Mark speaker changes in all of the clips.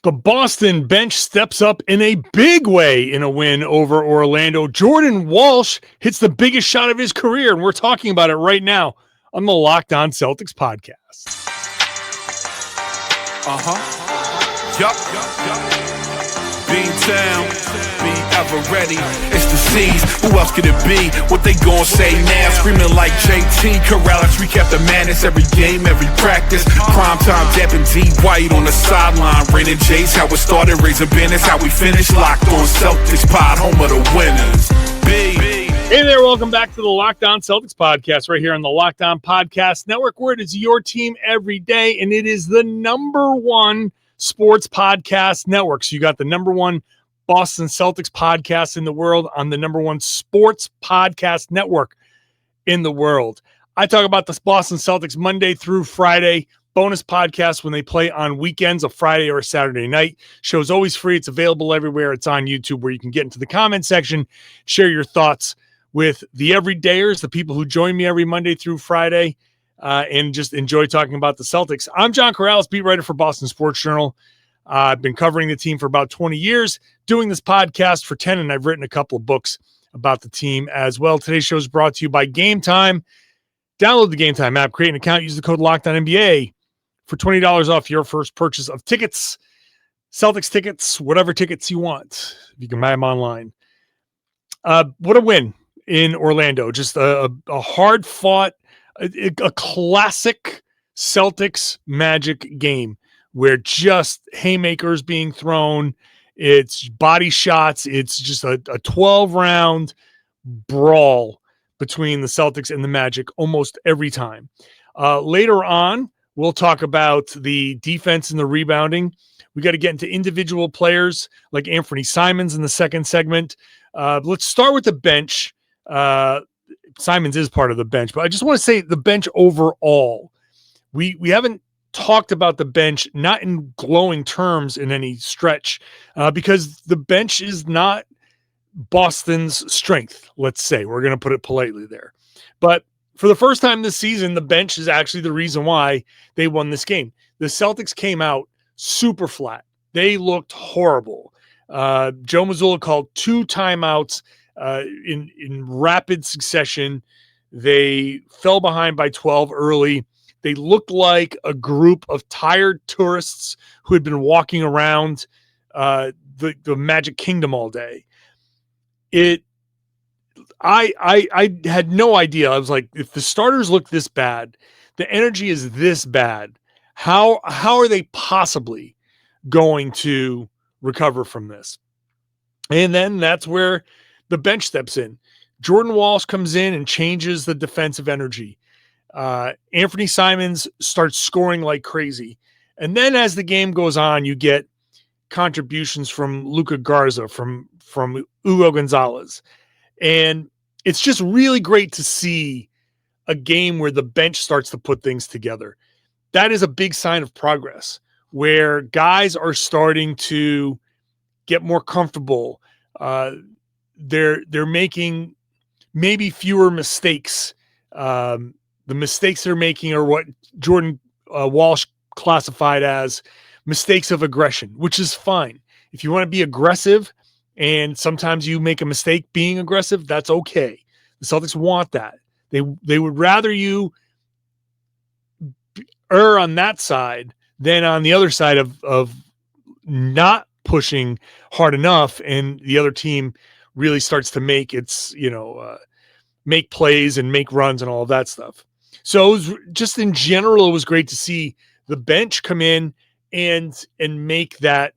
Speaker 1: The Boston bench steps up in a big way in a win over Orlando. Jordan Walsh hits the biggest shot of his career, and we're talking about it right now on the Locked On Celtics podcast.
Speaker 2: Beantown, be ever ready. It's the C's. Who else could it be? What they gon' say now? Screaming like JT. Karalis recap the madness every game, every practice. Prime time dapping D White on the sideline. Raining J's, how it started, raising banners, how we finished. Locked on Celtics pod, home of the winners.
Speaker 1: Hey there, welcome back to the Locked On Celtics podcast right here on the Locked On Podcast Network, where it is your team every day, and it is the number one sports podcast network. So you got the number one Boston Celtics podcast in the world on the number one sports podcast network in the world. I talk about the Boston Celtics Monday through Friday, bonus podcasts when they play on weekends, a Friday or a Saturday night. Show's always free. It's available everywhere. It's on YouTube where you can get into the comment section, share your thoughts with the everydayers, the people who join me every Monday through Friday, and just enjoy talking about the Celtics. I'm John Karalis, beat writer for Boston Sports Journal. I've been covering the team for about 20 years, doing this podcast for 10, and I've written a couple of books about the team as well. Today's show is brought to you by Game Time. Download the Game Time app, create an account, use the code LOCKEDONNBA for $20 off your first purchase of tickets, Celtics tickets, whatever tickets you want. You can buy them online. What a win in Orlando. Just a hard-fought, a classic Celtics Magic game where just haymakers being thrown, it's body shots, it's just a 12-round brawl between the Celtics and the Magic almost every time. Later on, we'll talk about the defense and the rebounding. We got to get into individual players like Anfernee Simons in the second segment. Let's start with the bench. Simons is part of the bench, but I just want to say the bench overall. We haven't talked about the bench, not in glowing terms in any stretch, because the bench is not Boston's strength, let's say. We're going to put it politely there. But for the first time this season, the bench is actually the reason why they won this game. The Celtics came out super flat. They looked horrible. Joe Mazzulla called 2 timeouts in rapid succession. They fell behind by 12 early. They looked like a group of tired tourists who had been walking around the Magic Kingdom all day. I had no idea. I was like, if the starters look this bad, the energy is this bad, how are they possibly going to recover from this? And then that's where the bench steps in. Jordan Walsh comes in and changes the defensive energy. Anfernee Simons starts scoring like crazy. And then as the game goes on, you get contributions from Luka Garza, from Hugo Gonzalez. And it's just really great to see a game where the bench starts to put things together. That is a big sign of progress, where guys are starting to get more comfortable. They're making maybe fewer mistakes. The mistakes they're making are what Jordan Walsh classified as mistakes of aggression, which is fine. If you want to be aggressive and sometimes you make a mistake being aggressive, that's okay. The Celtics want that. They would rather you err on that side than on the other side of not pushing hard enough and the other team really starts to make make plays and make runs and all of that stuff. So it was just in general, it was great to see the bench come in and make that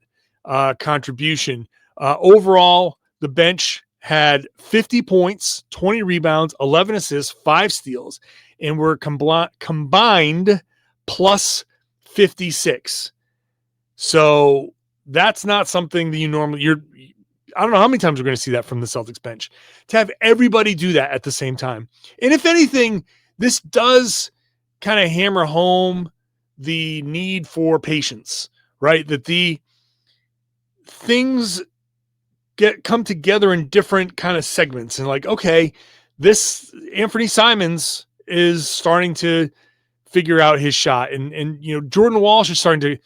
Speaker 1: contribution. Overall, the bench had 50 points, 20 rebounds, 11 assists, 5 steals, and were combined plus 56. So that's not something that you normally I don't know how many times we're going to see that from the Celtics bench, to have everybody do that at the same time. And if anything, this does kind of hammer home the need for patience, right? That the things come together in different kind of segments, and like, okay, this Anfernee Simons is starting to figure out his shot, and Jordan Walsh is starting to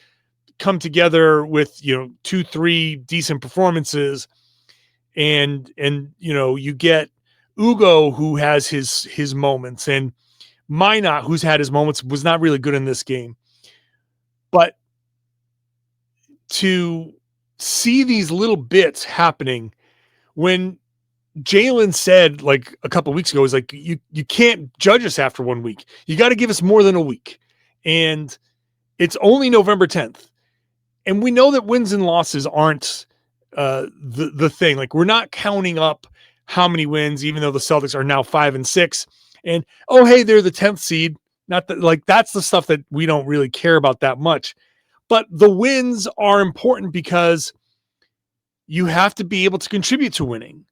Speaker 1: come together with, 2-3 decent performances, and you get Hugo, who has his moments, and Minot, who's had his moments, was not really good in this game. But to see these little bits happening, when Jaylen said like a couple of weeks ago, is like, you can't judge us after 1 week. You got to give us more than a week. And it's only November 10th. And we know that wins and losses aren't the thing. Like, we're not counting up how many wins, even though the Celtics are now 5-6. And, oh, hey, they're the 10th seed. Not that, like, that's the stuff that we don't really care about that much. But the wins are important because you have to be able to contribute to winning.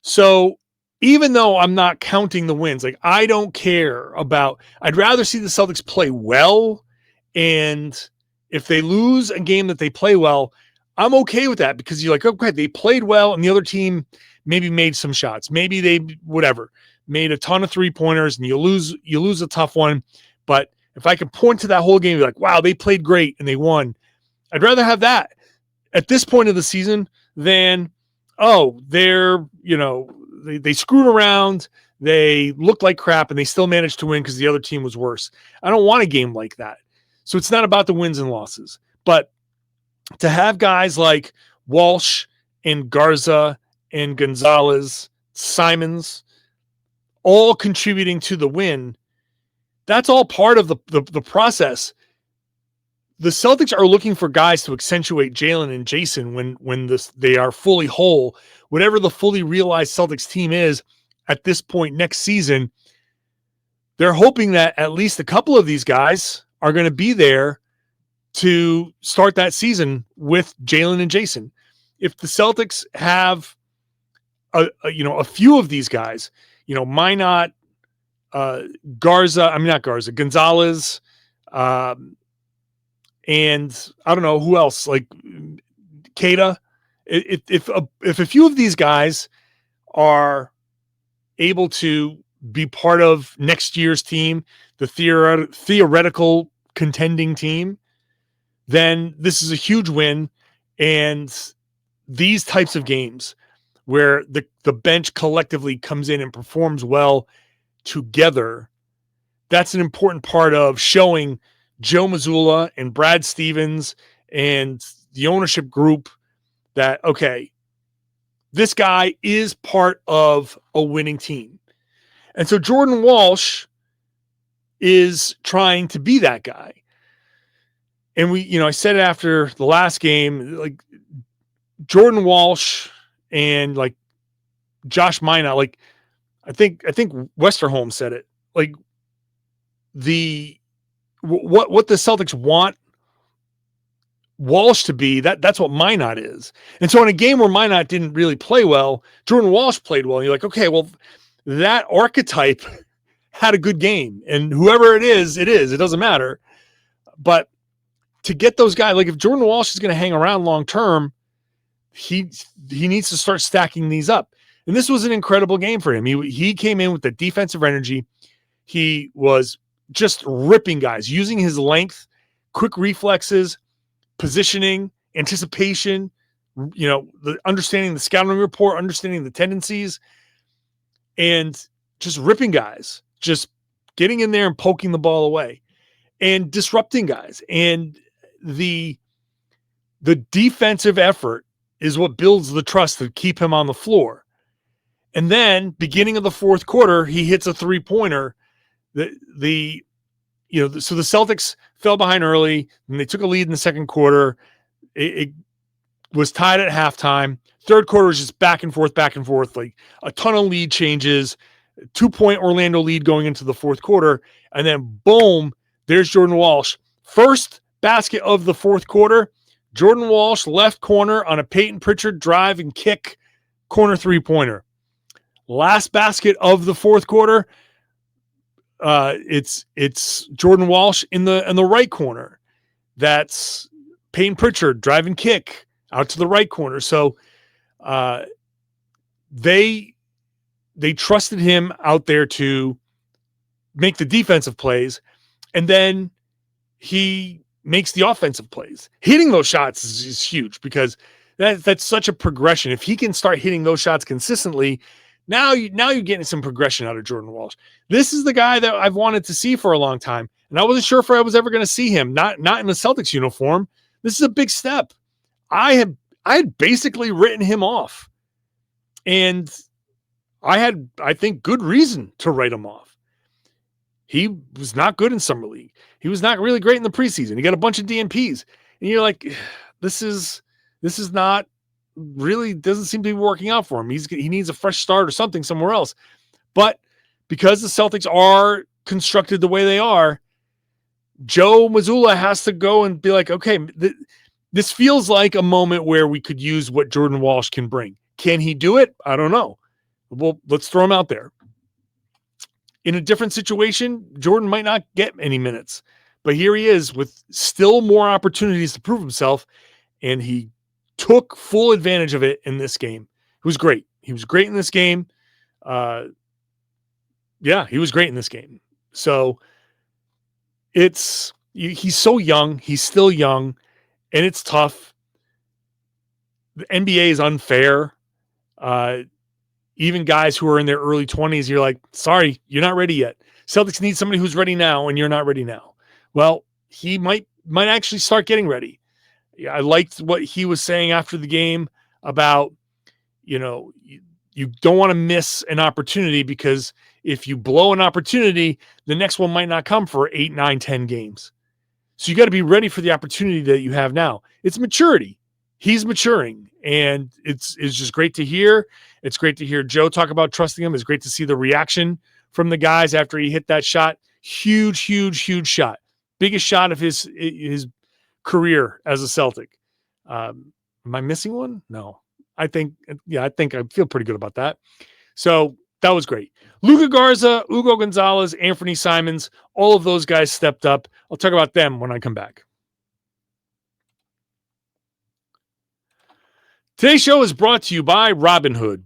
Speaker 1: So even though I'm not counting the wins, like, I don't care about, I'd rather see the Celtics play well. And if they lose a game that they play well, I'm okay with that, because you're like, okay, they played well and the other team maybe made some shots. Maybe they, made a ton of 3-pointers, and you lose a tough one. But if I can point to that whole game, be like, wow, they played great and they won. I'd rather have that at this point of the season than, oh, they're, they screwed around, they looked like crap, and they still managed to win because the other team was worse. I don't want a game like that. So it's not about the wins and losses. But to have guys like Walsh and Garza and Gonzalez, Simons, all contributing to the win, that's all part of the process. The Celtics are looking for guys to accentuate Jaylen and Jayson when they are fully whole. Whatever the fully realized Celtics team is at this point next season, they're hoping that at least a couple of these guys are going to be there to start that season with Jaylen and Jayson. If the Celtics have a few of these guys, Minot, Gonzalez, and I don't know who else, like Kata. If a few of these guys are able to be part of next year's team, the theoretical contending team, then this is a huge win. And these types of games where the bench collectively comes in and performs well together, that's an important part of showing Joe Mazzulla and Brad Stevens and the ownership group that, okay, this guy is part of a winning team. And so Jordan Walsh is trying to be that guy. And I said it after the last game, like, Jordan Walsh and like Josh Minot, like, I think Westerholm said it, like, what the Celtics want Walsh to be, that's what Minot is. And so in a game where Minot didn't really play well, Jordan Walsh played well. And you're like, okay, well, that archetype had a good game, and whoever it is, it doesn't matter. But to get those guys, like, if Jordan Walsh is going to hang around long term, he needs to start stacking these up. And this was an incredible game for him. He came in with the defensive energy. He was just ripping guys, using his length, quick reflexes, positioning, anticipation, understanding the scouting report, understanding the tendencies, and just ripping guys, just getting in there and poking the ball away and disrupting guys. And the defensive effort is what builds the trust to keep him on the floor. And then beginning of the fourth quarter, he hits a 3-pointer. So the Celtics fell behind early and they took a lead in the second quarter. It was tied at halftime. Third quarter was just back and forth, like a ton of lead changes, 2-point Orlando lead going into the fourth quarter. And then boom, there's Jordan Walsh. First basket of the fourth quarter, Jordan Walsh left corner on a Peyton Pritchard drive and kick, corner 3-pointer. Last basket of the fourth quarter, it's Jordan Walsh in the right corner. That's Peyton Pritchard drive and kick out to the right corner. So they trusted him out there to make the defensive plays, and then he makes the offensive plays. Hitting those shots is huge because that's such a progression. If he can start hitting those shots consistently, now you're getting some progression out of Jordan Walsh. This is the guy that I've wanted to see for a long time, and I wasn't sure if I was ever going to see him. Not in the Celtics uniform. This is a big step. I had basically written him off, and I had, I think, good reason to write him off. He was not good in Summer League. He was not really great in the preseason. He got a bunch of DNPs, and you're like, this is not really, doesn't seem to be working out for him. He needs a fresh start or something somewhere else. But because the Celtics are constructed the way they are, Joe Mazzulla has to go and be like, okay, this feels like a moment where we could use what Jordan Walsh can bring. Can he do it? I don't know. Well, let's throw him out there. In a different situation, Jordan might not get any minutes, but here he is with still more opportunities to prove himself, and he took full advantage of it in this game. It was great. He was great in this game. He was great in this game. So he's so young. He's still young, and it's tough. The NBA is unfair. Even guys who are in their early 20s, you're like, sorry, you're not ready yet. Celtics need somebody who's ready now, and you're not ready now. Well, he might actually start getting ready. I liked what he was saying after the game about, you don't want to miss an opportunity, because if you blow an opportunity, the next one might not come for 8, 9, 10 games. So you got to be ready for the opportunity that you have now. It's maturity. He's maturing, and it's just great to hear. It's great to hear Joe talk about trusting him. It's great to see the reaction from the guys after he hit that shot. Huge, huge, huge shot. Biggest shot of his career as a Celtic. Am I missing one? No. I think I feel pretty good about that. So that was great. Luka Garza, Hugo Gonzalez, Anfernee Simons, all of those guys stepped up. I'll talk about them when I come back. Today's show is brought to you by Robinhood.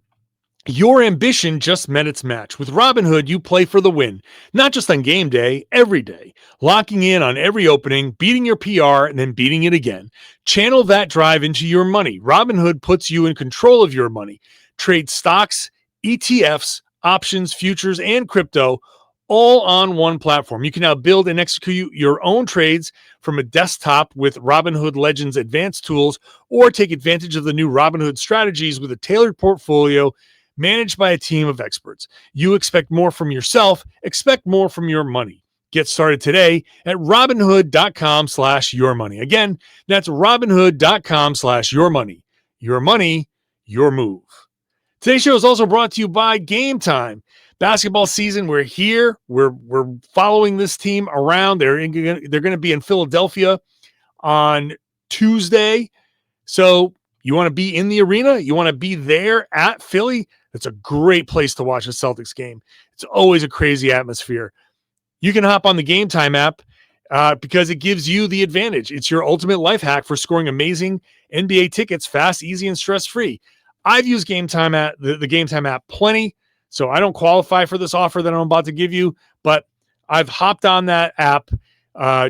Speaker 1: Your ambition just met its match. With Robinhood, you play for the win, not just on game day, every day. Locking in on every opening, beating your PR, and then beating it again. Channel that drive into your money. Robinhood puts you in control of your money. Trade stocks, ETFs, options, futures, and crypto, all on one platform. You can now build and execute your own trades from a desktop with Robinhood Legends advanced tools, or take advantage of the new Robinhood strategies with a tailored portfolio managed by a team of experts. You expect more from yourself, expect more from your money. Get started today at Robinhood.com/yourmoney. Again, that's Robinhood.com/yourmoney. Your money, your move. Today's show is also brought to you by Game Time. Basketball season, we're here. We're following this team around. They're going to be in Philadelphia on Tuesday. So you want to be in the arena? You want to be there at Philly? It's a great place to watch a Celtics game. It's always a crazy atmosphere. You can hop on the Game Time app because it gives you the advantage. It's your ultimate life hack for scoring amazing NBA tickets fast, easy, and stress-free. I've used Game Time the Game Time app plenty, so I don't qualify for this offer that I'm about to give you, but I've hopped on that app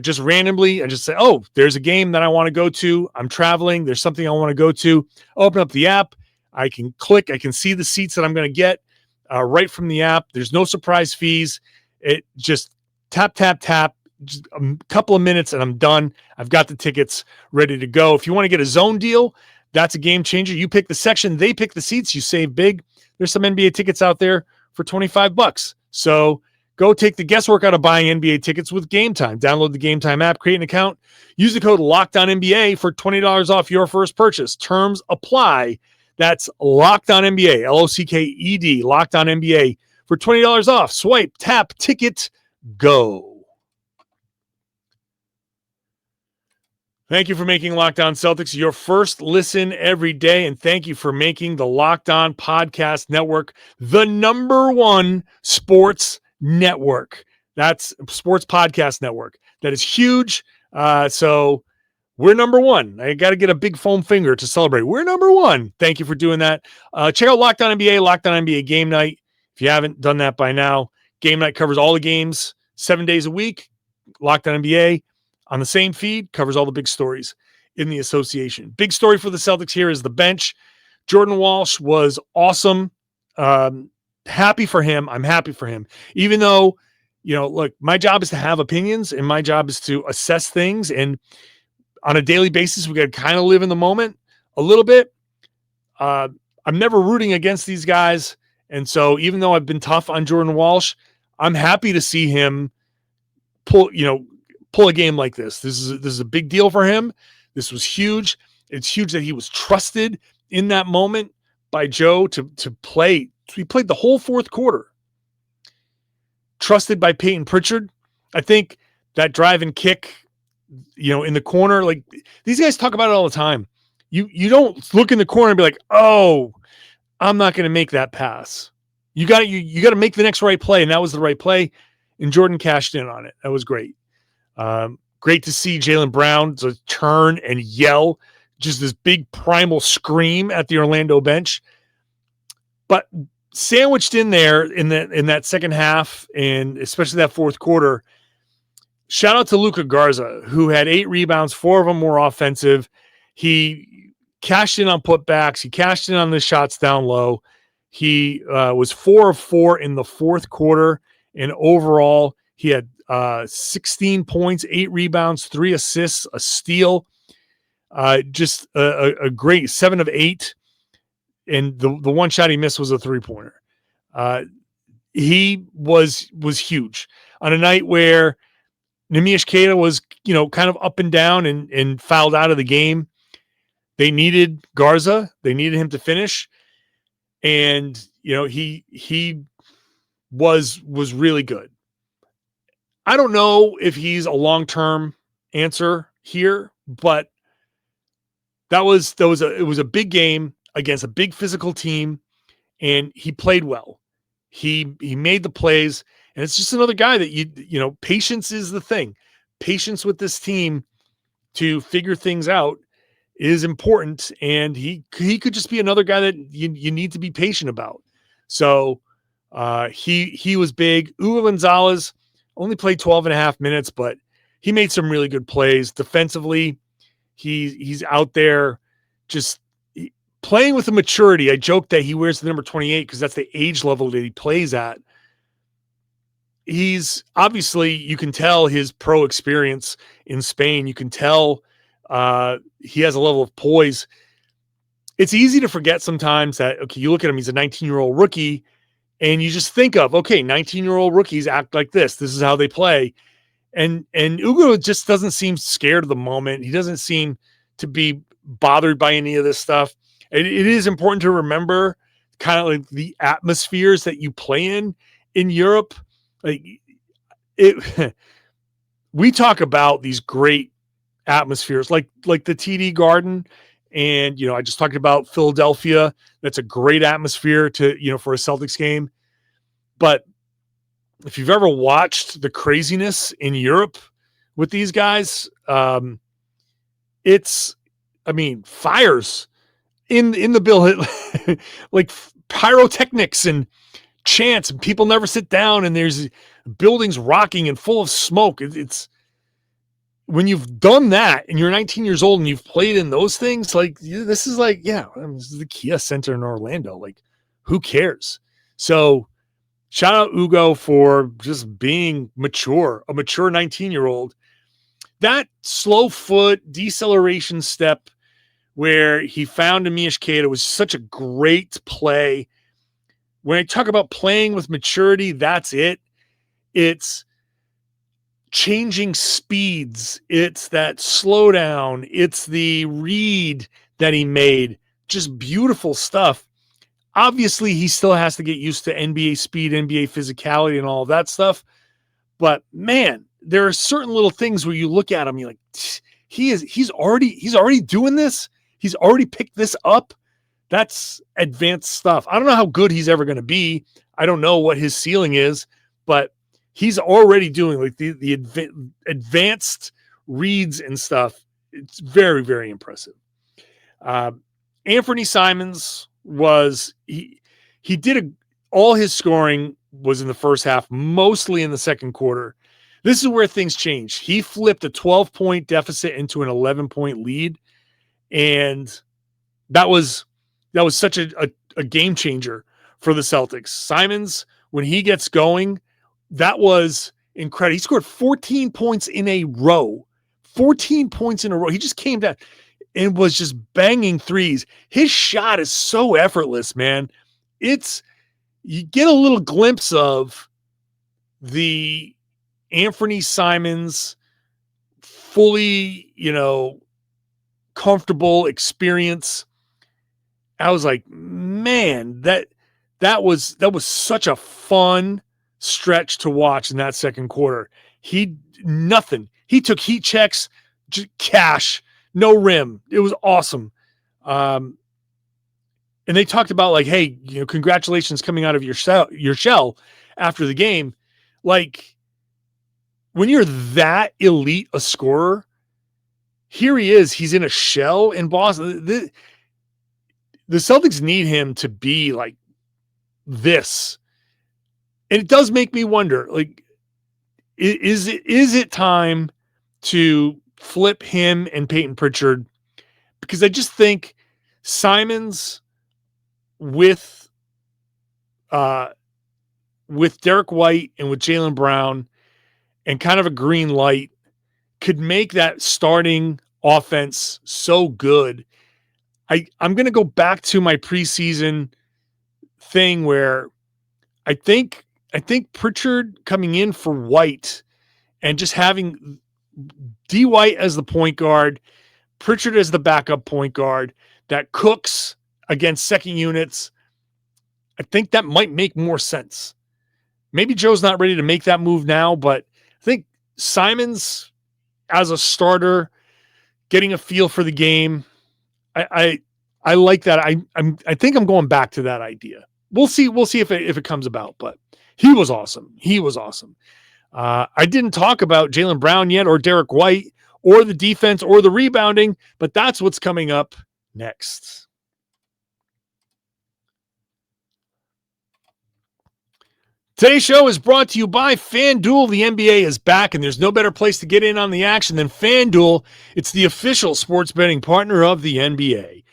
Speaker 1: just randomly and just say, oh, there's a game that I want to go to. I'm traveling. There's something I want to go to. Open up the app. I can click. I can see the seats that I'm going to get right from the app. There's no surprise fees. It just tap, tap, tap, just a couple of minutes and I'm done. I've got the tickets ready to go. If you want to get a zone deal, that's a game changer. You pick the section, they pick the seats, you save big. There's some NBA tickets out there for $25. So go take the guesswork out of buying NBA tickets with Game Time. Download the Game Time app, create an account, use the code LOCKEDONNBA for $20 off your first purchase. Terms apply. That's Locked On NBA, LOCKED, Locked On NBA for $20 off. Swipe, tap, ticket, go. Thank you for making Locked On Celtics your first listen every day, and thank you for making the Locked On Podcast Network the #1 sports network. That's Sports Podcast Network. That is huge. So we're #1. I got to get a big foam finger to celebrate. We're #1. Thank you for doing that. Check out Locked On NBA, Locked On NBA Game Night. If you haven't done that by now, Game Night covers all the games 7 days a week. Locked On NBA. on the same feed, covers all the big stories in the association. Big story for the Celtics here is the bench. Jordan Walsh was awesome. Happy for him. I'm happy for him. Even though, look, my job is to have opinions and my job is to assess things. And on a daily basis, we got to kind of live in the moment a little bit. I'm never rooting against these guys. And so even though I've been tough on Jordan Walsh, I'm happy to see him pull a game like this. This is a big deal for him. This was huge. It's huge that he was trusted in that moment by Joe to play. He played the whole fourth quarter. Trusted by Peyton Pritchard. I think that drive and kick, in the corner, like these guys talk about it all the time. You don't look in the corner and be like, oh, I'm not going to make that pass. You got to make the next right play, and that was the right play. And Jordan cashed in on it. That was great. Great to see Jaylen Brown to turn and yell, just this big primal scream at the Orlando bench. But sandwiched in there in that second half, and especially that fourth quarter, shout out to Luka Garza, who had 8 rebounds, 4 of them were offensive. He cashed in on putbacks. He cashed in on the shots down low. He was 4 of 4 in the fourth quarter, and overall he had 16 points, 8 rebounds, 3 assists, a steal. Just a great 7 of 8. And the one shot he missed was a 3-pointer. He was huge on a night where Neemias Queta was, kind of up and down and fouled out of the game. They needed Garza. They needed him to finish. And, he was really good. I don't know if he's a long-term answer here, but it was a big game against a big physical team, and he played well. He made the plays, and it's just another guy that patience is the thing. Patience with this team to figure things out is important, and he could just be another guy that you need to be patient about. So he was big. Hugo Gonzalez only played 12 and a half minutes, but he made some really good plays defensively. He's out there just playing with a maturity. I joke that he wears the number 28 because that's the age level that he plays at. He's obviously, you can tell his pro experience in Spain. You can tell he has a level of poise. It's easy to forget sometimes that, okay, you look at him, he's a 19-year-old rookie, and you just think of, okay, 19-year-old rookies act like this. This is how they play. And Hugo just doesn't seem scared of the moment. He doesn't seem to be bothered by any of this stuff. It is important to remember kind of like the atmospheres that you play in Europe. We talk about these great atmospheres like the TD Garden. And, I just talked about Philadelphia. That's a great atmosphere to, for a Celtics game. But if you've ever watched the craziness in Europe with these guys, fires in the bill, like pyrotechnics and chants, and people never sit down, and there's buildings rocking and full of smoke. It's when you've done that and you're 19 years old and you've played in those things, like this is like, this is the Kia Center in Orlando. Like, who cares? So shout out Hugo for just being mature, a mature 19-year-old. That slow foot deceleration step where he found Neemias Queta was such a great play. When I talk about playing with maturity, that's it. It's changing speeds. It's that slowdown. It's the read that he made. Just beautiful stuff. Obviously, he still has to get used to NBA speed, NBA physicality, and all of that stuff. But man, there are certain little things where you look at him, you're like, he's already doing this. He's already picked this up. That's advanced stuff. I don't know how good he's ever going to be. I don't know what his ceiling is, but he's already doing like the advanced reads and stuff. It's very, very impressive. Anfernee Simons he did all his scoring was in the first half, mostly in the second quarter. This is where things changed. He flipped a 12-point deficit into an 11-point lead, and that was such a game changer for the Celtics. Simons, when he gets going, that was incredible. He scored 14 points in a row. 14 points in a row. He just came down and was just banging threes. His shot is so effortless, man. You get a little glimpse of the Anfernee Simons fully, comfortable experience. I was like, man, that was such a fun stretch to watch in that second quarter. He took heat checks, cash, no rim. It was awesome. And they talked about like, hey, congratulations coming out of your shell after the game. Like, when you're that elite a scorer, here he is. He's in a shell in Boston. The Celtics need him to be like this. And it does make me wonder, like, is it time to flip him and Peyton Pritchard? Because I just think Simons with Derrick White and with Jaylen Brown and kind of a green light could make that starting offense so good. I'm going to go back to my preseason thing where I think Pritchard coming in for White and just having D White as the point guard, Pritchard as the backup point guard that cooks against second units. I think that might make more sense. Maybe Joe's not ready to make that move now, but I think Simons as a starter, getting a feel for the game, I like that. I think I'm going back to that idea. We'll see if it comes about, but he was awesome. I didn't talk about Jaylen Brown yet or Derrick White or the defense or the rebounding, but that's what's coming up next. Today's show is brought to you by FanDuel. The NBA is back, and there's no better place to get in on the action than FanDuel. It's the official sports betting partner of the NBA.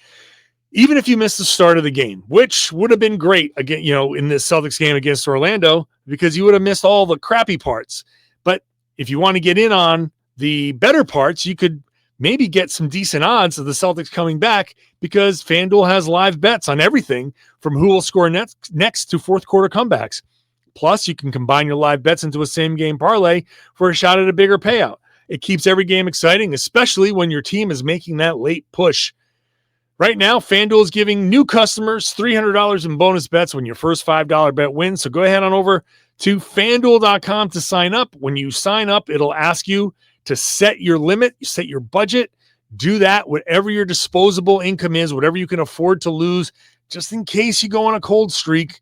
Speaker 1: Even if you missed the start of the game, which would have been great again, in this Celtics game against Orlando, because you would have missed all the crappy parts. But if you want to get in on the better parts, you could maybe get some decent odds of the Celtics coming back, because FanDuel has live bets on everything from who will score next to fourth quarter comebacks. Plus, you can combine your live bets into a same-game parlay for a shot at a bigger payout. It keeps every game exciting, especially when your team is making that late push. Right now, FanDuel is giving new customers $300 in bonus bets when your first $5 bet wins. So go ahead on over to FanDuel.com to sign up. When you sign up, it'll ask you to set your limit, set your budget. Do that, whatever your disposable income is, whatever you can afford to lose, just in case you go on a cold streak.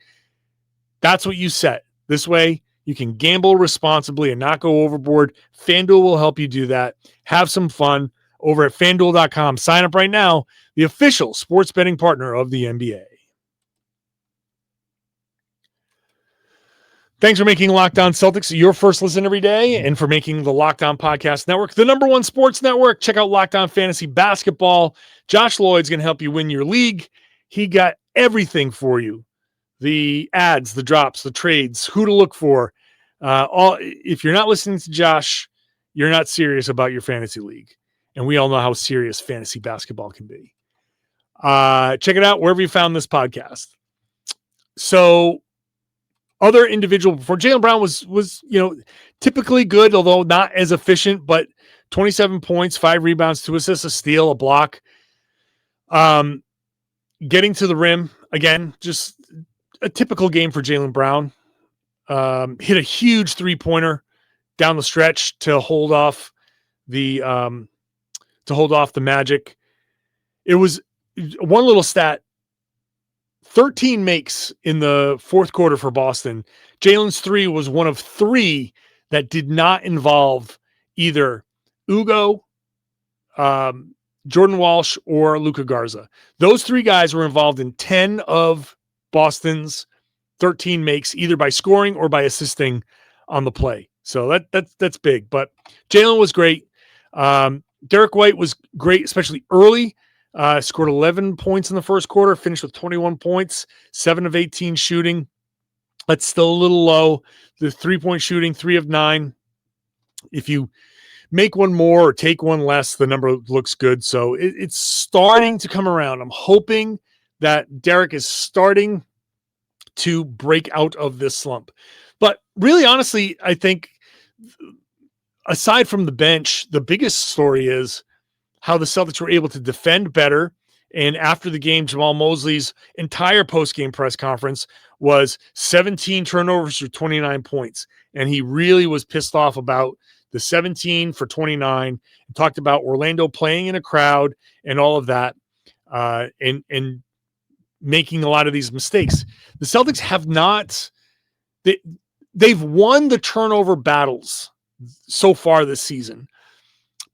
Speaker 1: That's what you set. This way, you can gamble responsibly and not go overboard. FanDuel will help you do that. Have some fun over at FanDuel.com. Sign up right now, the official sports betting partner of the NBA. Thanks for making Locked On Celtics your first listen every day, and for making the Locked On Podcast Network the number one sports network. Check out Locked On Fantasy Basketball. Josh Lloyd's going to help you win your league. He got everything for you. The ads, the drops, the trades, who to look for. If you're not listening to Josh, you're not serious about your fantasy league. And we all know how serious fantasy basketball can be. Check it out wherever you found this podcast. So, other individual before Jaylen Brown was typically good, although not as efficient, but 27 points, 5 rebounds, 2 assists, a steal, a block. Getting to the rim, again, just a typical game for Jaylen Brown. Hit a huge 3-pointer down the stretch to hold off the Magic. It was one little stat: 13 makes in the fourth quarter for Boston. Jaylen's 3 was one of 3 that did not involve either Hugo, Jordan Walsh, or Luka Garza. Those 3 guys were involved in 10 of Boston's 13 makes, either by scoring or by assisting on the play. So that's big. But Jaylen was great. Derrick White was great, especially early. Scored 11 points in the first quarter, finished with 21 points, 7 of 18 shooting. That's still a little low. The 3-point shooting, 3 of 9. If you make one more or take one less, the number looks good. So it's starting to come around. I'm hoping that Derrick is starting to break out of this slump. But really, honestly, I think aside from the bench, the biggest story is how the Celtics were able to defend better. And after the game, Jamal Mosley's entire post-game press conference was 17 turnovers for 29 points. And he really was pissed off about the 17 for 29 and talked about Orlando playing in a crowd and all of that, and making a lot of these mistakes. The Celtics have not they've won the turnover battles so far this season,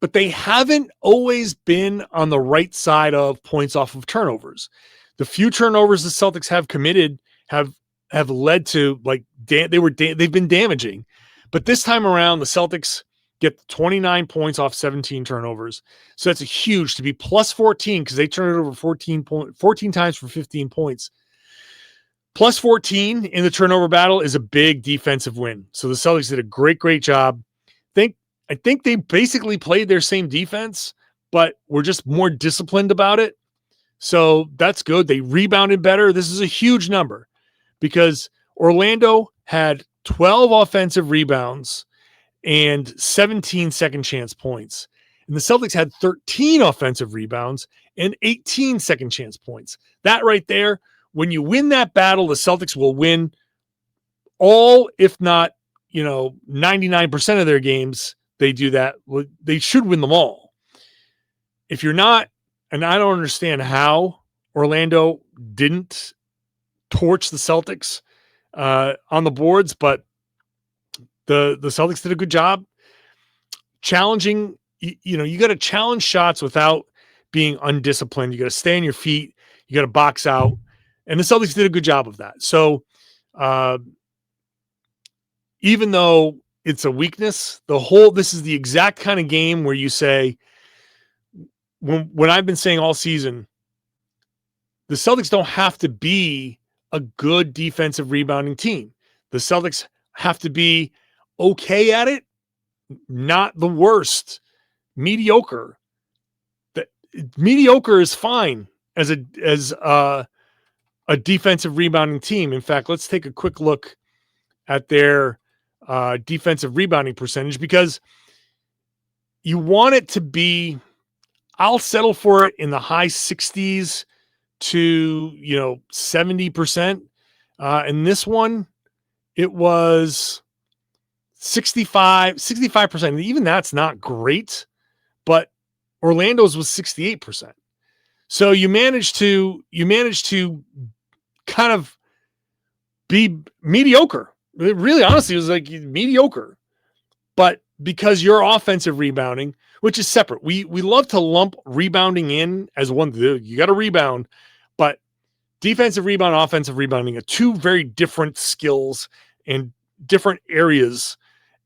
Speaker 1: but they haven't always been on the right side of points off of turnovers. The few turnovers the Celtics have committed have led to they've been damaging. But this time around, the Celtics get 29 points off 17 turnovers. So that's a huge to be plus 14 because they turned it over 14 times for 15 points. Plus 14 in the turnover battle is a big defensive win. So the Celtics did a great job. I think they basically played their same defense, but were just more disciplined about it. So that's good. They rebounded better. This is a huge number because Orlando had 12 offensive rebounds and 17 second chance points. And the Celtics had 13 offensive rebounds and 18 second chance points. That right there, when you win that battle, the Celtics will win all, if not, 99% of their games. They do that. They should win them all. If you're not, and I don't understand how Orlando didn't torch the Celtics on the boards, but the Celtics did a good job challenging. You got to challenge shots without being undisciplined. You got to stay on your feet. You got to box out. And the Celtics did a good job of that. So even though it's a weakness, this is the exact kind of game where you say, when I've been saying all season, the Celtics don't have to be a good defensive rebounding team. The Celtics have to be okay at it, not the worst. Mediocre. Mediocre is fine as a defensive rebounding team. In fact, let's take a quick look at their defensive rebounding percentage, because you want it to be, I'll settle for it in the high 60s to 70%. And this one, it was 65%. Even that's not great, but Orlando's was 68%. So you managed to kind of be mediocre. It really, honestly, it was like mediocre. But because you're offensive rebounding, which is separate, we love to lump rebounding in as one. You got to rebound, but defensive rebound, offensive rebounding are two very different skills and different areas.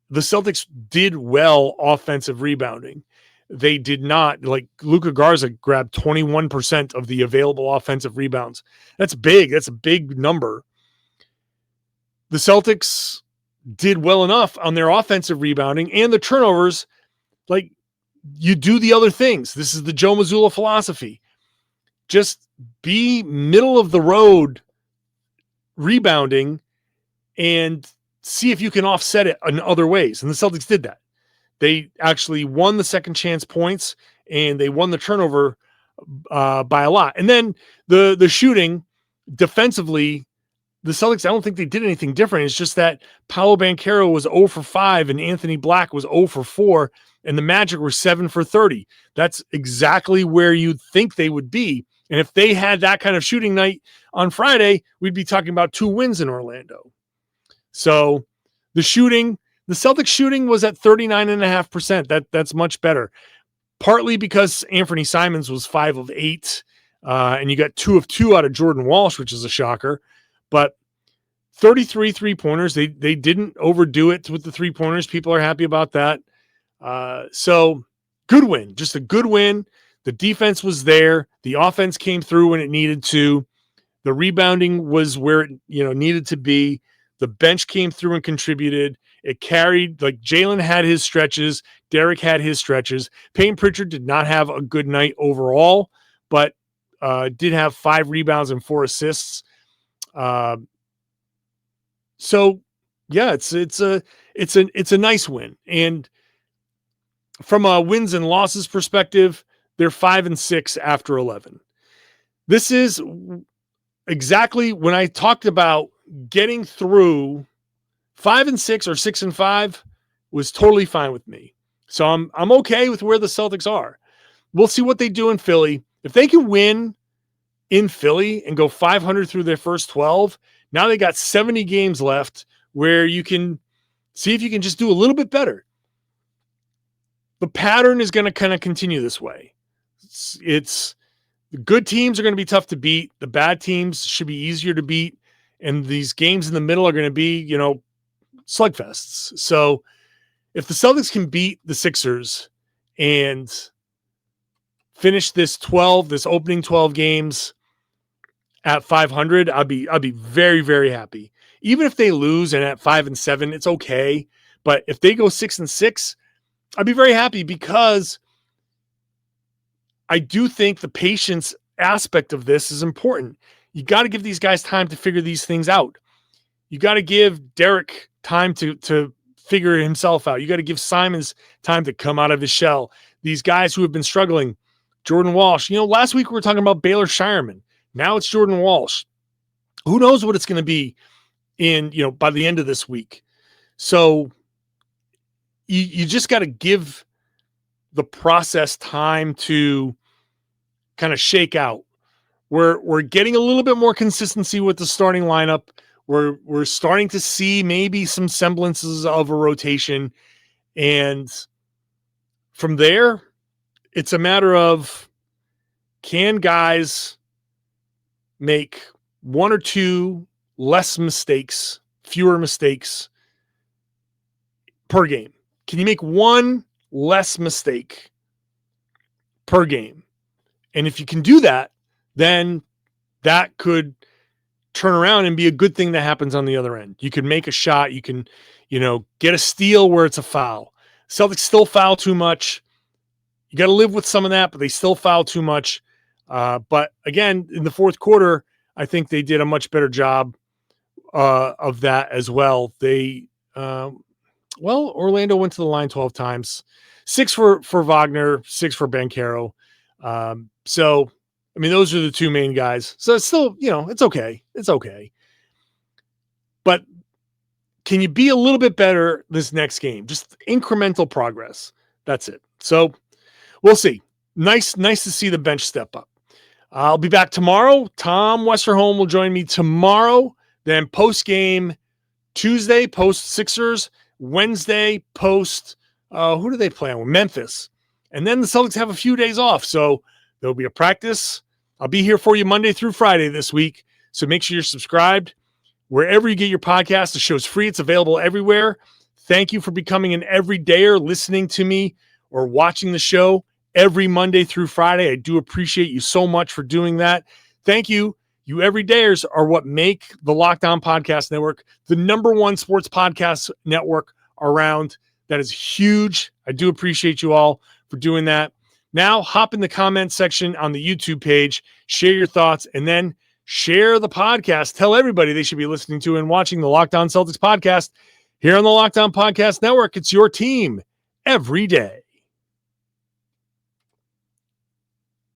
Speaker 1: The Celtics did well offensive rebounding. They did not. Like Luka Garza grabbed 21% of the available offensive rebounds. That's big. That's a big number. The Celtics did well enough on their offensive rebounding and the turnovers. Like, you do the other things. This is the Joe Mazzulla philosophy. Just be middle of the road rebounding and see if you can offset it in other ways. And the Celtics did that. They actually won the second chance points and they won the turnover by a lot. And then the shooting defensively, the Celtics, I don't think they did anything different. It's just that Paolo Banchero was 0 for 5 and Anthony Black was 0 for 4, and the Magic were 7 for 30. That's exactly where you'd think they would be. And if they had that kind of shooting night on Friday, we'd be talking about 2 wins in Orlando. So the Celtics shooting was at 39.5%. That's much better. Partly because Anfernee Simons was 5 of 8, and you got 2 of 2 out of Jordan Walsh, which is a shocker. But 33 3-pointers. They didn't overdo it with the 3-pointers. People are happy about that. So good win, just a good win. The defense was there. The offense came through when it needed to. The rebounding was where it needed to be. The bench came through and contributed. It carried, like Jaylen had his stretches. Derrick had his stretches. Peyton Pritchard did not have a good night overall, but did have 5 rebounds and 4 assists. So yeah, it's a nice win. And from a wins and losses perspective, they're 5-6 after 11. This is exactly when I talked about getting through 5-6 or 6-5 was totally fine with me. So I'm okay with where the Celtics are. We'll see what they do in Philly. If they can win in Philly and go 500 through their first 12, now they got 70 games left where you can see if you can just do a little bit better. The pattern is going to kind of continue this way. It's the good teams are going to be tough to beat. The bad teams should be easier to beat. And these games in the middle are going to be, slugfests. So if the Celtics can beat the Sixers and finish this opening 12 games at 500, I'll be very, very happy. Even if they lose and at 5-7, it's okay. But if they go 6-6, I'd be very happy because I do think the patience aspect of this is important. You got to give these guys time to figure these things out. You got to give Derrick time to figure himself out. You got to give Simons time to come out of his shell. These guys who have been struggling, Jordan Walsh. Last week we were talking about Baylor Shireman. Now it's Jordan Walsh. Who knows what it's going to be by the end of this week. So you just got to give the process time to kind of shake out. We're getting a little bit more consistency with the starting lineup. We're starting to see maybe some semblances of a rotation. And from there, it's a matter of, can guys make 1 or 2 fewer mistakes per game? Can you make 1 less mistake per game? And if you can do that, then that could turn around and be a good thing that happens on the other end. You can make a shot. You can, get a steal where it's a foul. Celtics still foul too much. You got to live with some of that, but they still foul too much. But again, in the fourth quarter, I think they did a much better job of that as well. Orlando went to the line 12 times, 6 for Wagner, 6 for Banchero. So, those are the 2 main guys. So it's still, it's okay. It's okay. But can you be a little bit better this next game? Just incremental progress. That's it. So we'll see. Nice to see the bench step up. I'll be back tomorrow. Tom Westerholm will join me tomorrow. Then post-game Tuesday, post-Sixers. Wednesday, post, who do they play on? Memphis. And then the Celtics have a few days off. So there'll be a practice. I'll be here for you Monday through Friday this week. So make sure you're subscribed. Wherever you get your podcast, the show's free. It's available everywhere. Thank you for becoming an everydayer, listening to me or watching the show every Monday through Friday. I do appreciate you so much for doing that. Thank you. You everydayers are what make the Locked On Podcast Network the #1 sports podcast network around. That is huge. I do appreciate you all for doing that. Now, hop in the comment section on the YouTube page, share your thoughts, and then share the podcast. Tell everybody they should be listening to and watching the Locked On Celtics podcast here on the Locked On Podcast Network. It's your team every day.